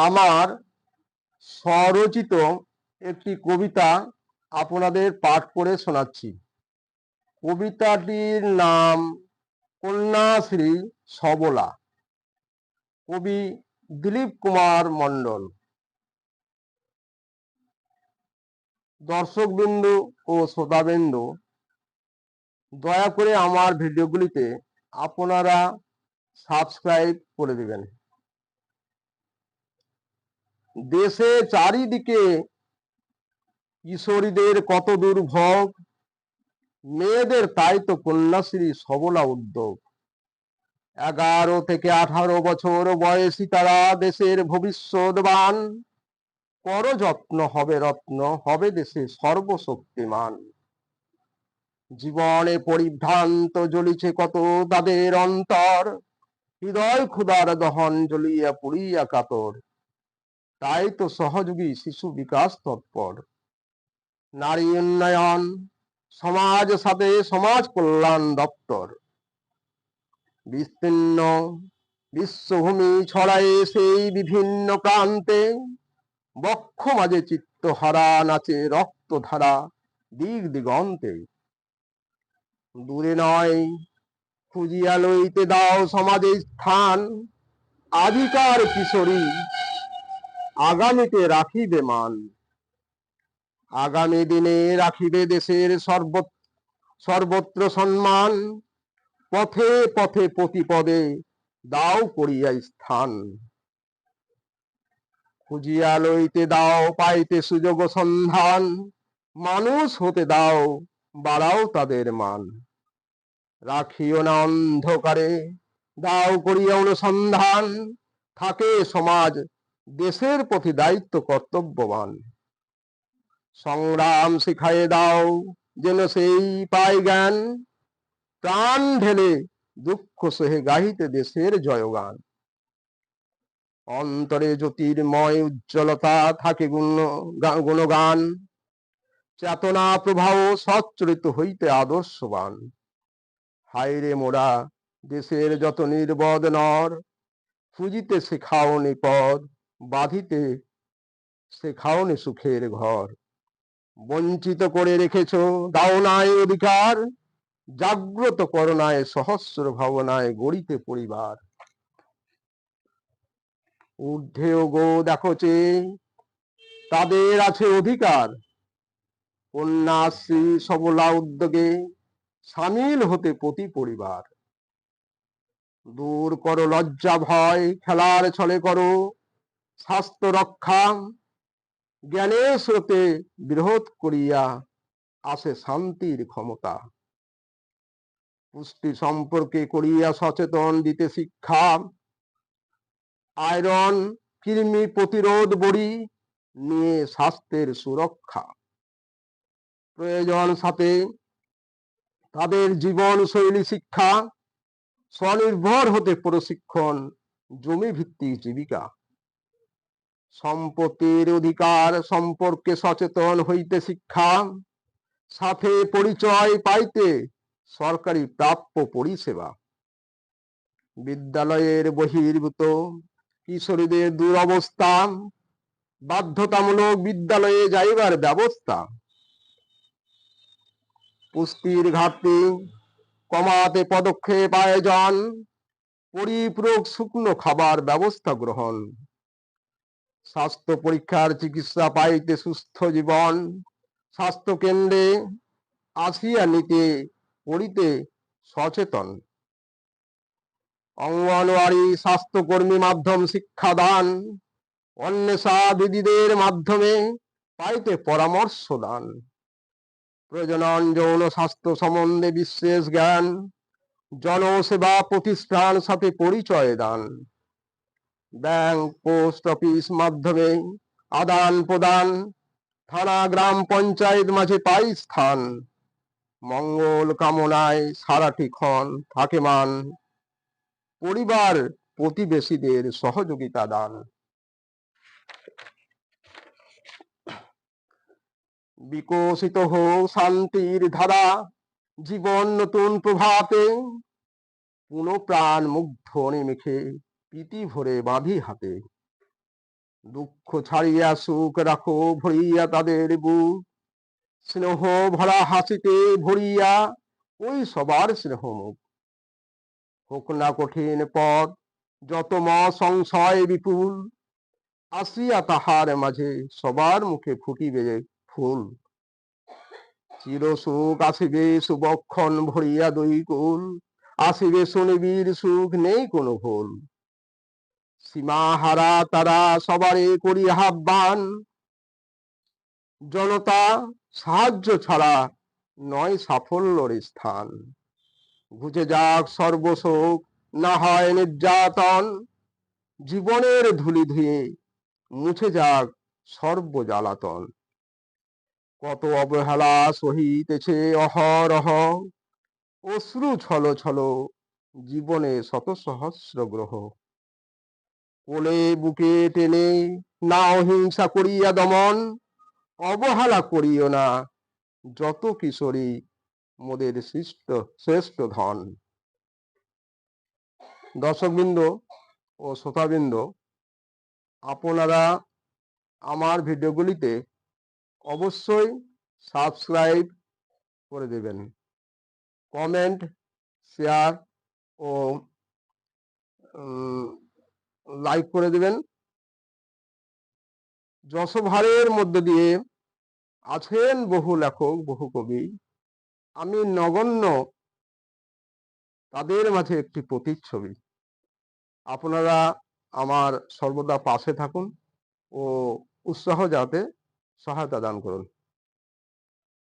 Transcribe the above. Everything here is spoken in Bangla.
আমার স্বরচিত একটি কবিতা আপনাদের পাঠ করে শোনাচ্ছি। কবিতাটির নাম কন্যাশ্রী সবলা। কবি দিলীপ কুমার মণ্ডল। দর্শকবৃন্দ ও শ্রোতাবৃন্দ, দয়া করে আমার ভিডিওগুলিতে আপনারা সাবস্ক্রাইব করে দিবেন। দেশে চারিদিকে কিশোরীদের কত দুর্ভোগ, মেয়েদের তাই তো কন্যাশ্রী সবলা উদ্যোগ। 11 থেকে 18 বছর বয়সী তারা দেশের ভবিষ্যৎবান। কর যত্ন হবে রত্ন, হবে দেশে সর্বশক্তিমান। জীবনে পরিভ্রান্ত জ্বলিছে কত তাদের অন্তর, হৃদয় ক্ষুধার দহন জ্বলিয়া পুড়িয়া কাতর। তাই তো সহযোগী শিশু বিকাশ তৎপর। নারী উন্নয়ন সমাজ সাথে সমাজ কল্যাণ দপ্তর। বিস্তীর্ণ বিশ্বভূমি ছড়ায় সেই বিভিন্ন প্রান্তে, বক্ষ মাঝে চিত্তহারা নাচে রক্তধারা দিক দিগন্তে। দূরে নয় খুঁজিয়া লইতে দাও সমাজে স্থান, আজিকার কিশোরী আগামীতে রাখিবে মান। আগামী দিনে রাখিবে দেশের সর্বত্র সম্মান। পথে পথে প্রতিপদে দাও করিয়া স্থান। খুঁজিয়া লইতে দাও পাইতে সুযোগ সন্ধান, মানুষ হতে দাও বাড়াও তাদের মান। রাখিও না অন্ধকারে দাও করিয়া অনুসন্ধান, থাকে সমাজ দেশের প্রতি দায়িত্ব কর্তব্যবান। সংগ্রাম শিখাইয়ে দাও যেন সেই পায় জ্ঞান, প্রাণ ঢেলে দুঃখ সহে গাহিতে দেশের জয়গান। অন্তরে জ্যোতির্ময় উজ্জ্বলতা থাকে গুণগান, চেতনা প্রবাহ সচ্চরিত হইতে আদর্শবান। হায়রে মোরা দেশের যত নির্বদ নর, খুঁজিতে শেখাওনি পদ, বাঁধিতে শেখাওনি সুখের ঘর। বঞ্চিত করে রেখেছ দাও নাই অধিকার, জাগ্রত করোনায় সহস্র ভাবনায় গড়িতে পরিবার। ঊর্ধ্বেও গো দেখো চেয়ে তাদের আছে অধিকার, কন্যাশ্রী সবলা উদ্যোগে সামিল হতে প্রতি পরিবার। দূর করো লজ্জা ভয়, খেলার ছলে করো স্বাস্থ্য রক্ষা। জ্ঞানের স্রোতে বিরোধ করিয়া আসে শান্তির ক্ষমতা। পুষ্টি সম্পর্কে করিয়া সচেতন দিতে শিক্ষা। আয়রন কৃমি প্রতিরোধ বড়ি নিয়ে স্বাস্থ্যের সুরক্ষা। প্রয়োজন সাথে তাদের জীবন শৈলী শিক্ষা, স্বনির্ভর হতে প্রশিক্ষণ, জমি ভিত্তিক জীবিকা। সম্পত্তির অধিকার সম্পর্কে সচেতন হইতে শিক্ষা, সাথে পরিচয় পাইতে সরকারি প্রাপ্য পরিষেবা। বিদ্যালয়ের বহির্ভূত কিশোরীদের দুরবস্থা, বাধ্যতামূলক বিদ্যালয়ে যাইবার ব্যবস্থা। পুষ্টির ঘাটতি কমাতে পদক্ষেপ আয়োজন, পরিপূরক শুকনো খাবার ব্যবস্থা গ্রহণ। স্বাস্থ্য পরীক্ষার চিকিৎসা পাইতে সুস্থ জীবন, স্বাস্থ্য কেন্দ্রে আসিয়া নিতে করিতে সচেতন। অঙ্গনওয়াড়ি স্বাস্থ্যকর্মী মাধ্যম শিক্ষাদান, অন্বেষা দিদিদের মাধ্যমে পাইতে পরামর্শ দান। প্রজনন যৌন স্বাস্থ্য সম্বন্ধে বিশেষ জ্ঞান, জনসেবা প্রতিষ্ঠান সাথে পরিচয় দান। ব্যাংক পোস্ট অফিস মাধ্যমে আদান প্রদান, থানা গ্রাম পঞ্চায়েত মাঝে পাই স্থান। মঙ্গল কামনায় সারাটি ক্ষণ থাকে মান, পরিবার প্রতিবেশীদের সহযোগিতা দান। বিকশিত হোক শান্তির ধারা, জীবন নতুন প্রভাতে। পুনঃ প্রাণ মুগ্ধ নিমিখে প্রীতি ভরে বাঁধি হাতে। দুঃখ ছাড়িয়া সুখ রাখো ভরিয়া তাদের বুক, স্নেহ ভরা হাসিতে ভরিয়া ওই সবার স্নেহ মুখ। হোক না কঠিন পথ যত সংশয় বিপুল, আসিয়া তাহার মাঝে সবার মুখে ফুটিবে ফুল। চির সুখ আসিবে সুবক্ষণ ভরিয়া দুই কুল, আসিবে সুনিবিড় সুখ নেই কোনো ভুল। সীমাহারা তারা সবারে করি আহ্বান, জনতা সাহায্য ছাড়া নয় সাফল্যর স্থান। ঘুচে যাক সর্বশোক, না হয় নির্যাতন, জীবনের ধুলি ধুয়ে মুছে যাক সর্ব জ্বালাতন। কত অবহেলা সহিতেছে অহরহ, অশ্রু ছল ছল জীবনে শত সহস্র গ্রহ। কোলে বুকে টেনে না অহিংসা করিয়া দমন, অবহেলা করিও না যত কিশোরী মোদের শ্রেষ্ঠ ধন। দর্শকবৃন্দ ও শ্রোতাবৃন্দ, আপনারা আমার ভিডিওগুলিতে অবশ্যই সাবস্ক্রাইব করে দেবেন, কমেন্ট, শেয়ার ও লাইক করে দেবেন। যশোভারের মধ্য দিয়ে আছেন বহু লেখক, বহু কবি, আমি নগণ্য তাদের মাঝে একটি প্রতিচ্ছবি। আপনারা আমার সর্বদা পাশে থাকুন ও উৎসাহ যাতে সহায়তা দান করুন।